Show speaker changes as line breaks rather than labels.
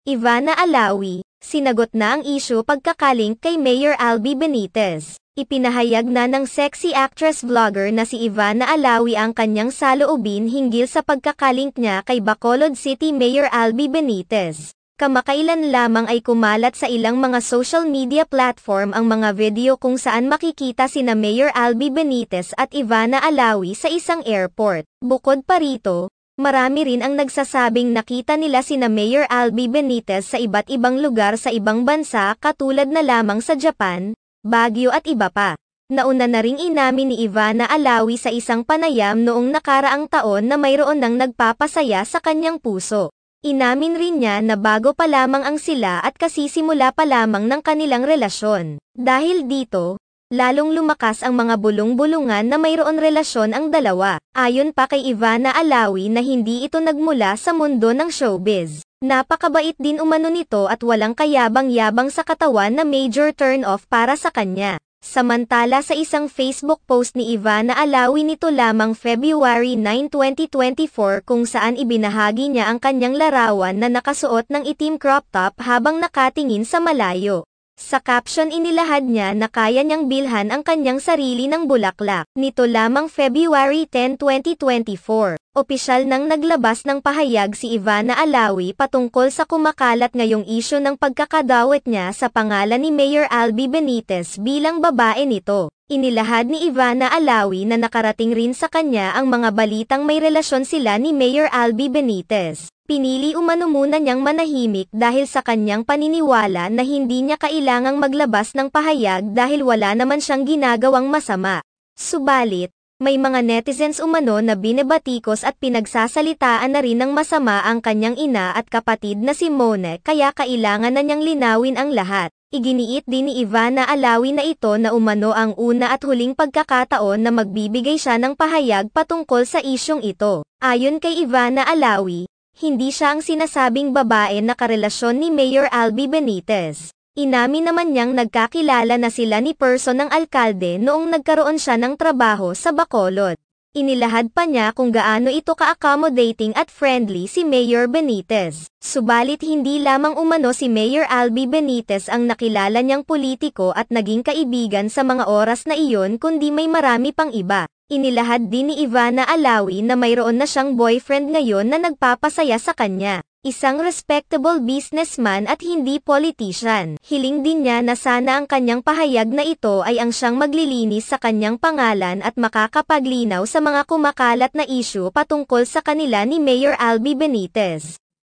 Ivana Alawi, sinagot na ang isyu pagkakalink kay Mayor Albi Benitez. Ipinahayag na ng sexy actress-vlogger na si Ivana Alawi ang kanyang saloobin hinggil sa pagkakalink niya kay Bacolod City Mayor Albi Benitez. Kamakailan lamang ay kumalat sa ilang mga social media platform ang mga video kung saan makikita sina Mayor Albi Benitez at Ivana Alawi sa isang airport. Bukod pa rito, marami rin ang nagsasabing nakita nila sina Mayor Albi Benitez sa iba't ibang lugar sa ibang bansa katulad na lamang sa Japan, Baguio at iba pa. Nauna na ring inamin ni Ivana Alawi sa isang panayam noong nakaraang taon na mayroon nang nagpapasaya sa kanyang puso. Inamin rin niya na bago pa lamang ang sila at kasisimula pa lamang ng kanilang relasyon. Dahil dito, lalong lumakas ang mga bulong-bulungan na mayroon relasyon ang dalawa. Ayon pa kay Ivana Alawi na hindi ito nagmula sa mundo ng showbiz. Napakabait din umano nito at walang kayabang-yabang sa katawan na major turn-off para sa kanya. Samantala sa isang Facebook post ni Ivana Alawi nito lamang February 9, 2024 kung saan ibinahagi niya ang kanyang larawan na nakasuot ng itim crop top habang nakatingin sa malayo. Sa caption inilahad niya na kaya niyang bilhan ang kanyang sarili ng bulaklak. Nito lamang February 10, 2024, opisyal nang naglabas ng pahayag si Ivana Alawi patungkol sa kumakalat ngayong isyu ng pagkakadawit niya sa pangalan ni Mayor Albi Benitez bilang babae nito. Inilahad ni Ivana Alawi na nakarating rin sa kanya ang mga balitang may relasyon sila ni Mayor Albi Benitez. Pinili umano muna niyang manahimik dahil sa kanyang paniniwala na hindi niya kailangang maglabas ng pahayag dahil wala naman siyang ginagawang masama. Subalit, may mga netizens umano na binabatikos at pinagsasalitaan na rin ng masama ang kanyang ina at kapatid na si Mone kaya kailangan na niyang linawin ang lahat. Iginiit din ni Ivana Alawi na ito na umano ang una at huling pagkakataon na magbibigay siya ng pahayag patungkol sa isyong ito. Ayon kay Ivana Alawi, hindi siya ang sinasabing babae na karelasyon ni Mayor Albi Benitez. Inamin naman niyang nagkakilala na sila ni Person ng alkalde noong nagkaroon siya ng trabaho sa Bacolod. Inilahad pa niya kung gaano ito ka-accommodating at friendly si Mayor Benitez. Subalit hindi lamang umano si Mayor Albi Benitez ang nakilala niyang politiko at naging kaibigan sa mga oras na iyon kundi may marami pang iba. Inilahad din ni Ivana Alawi na mayroon na siyang boyfriend ngayon na nagpapasaya sa kanya. Isang respectable businessman at hindi politician. Hiling din niya na sana ang kanyang pahayag na ito ay ang siyang maglilinis sa kanyang pangalan at makakapaglinaw sa mga kumakalat na isyu patungkol sa kanila ni Mayor Albi Benitez.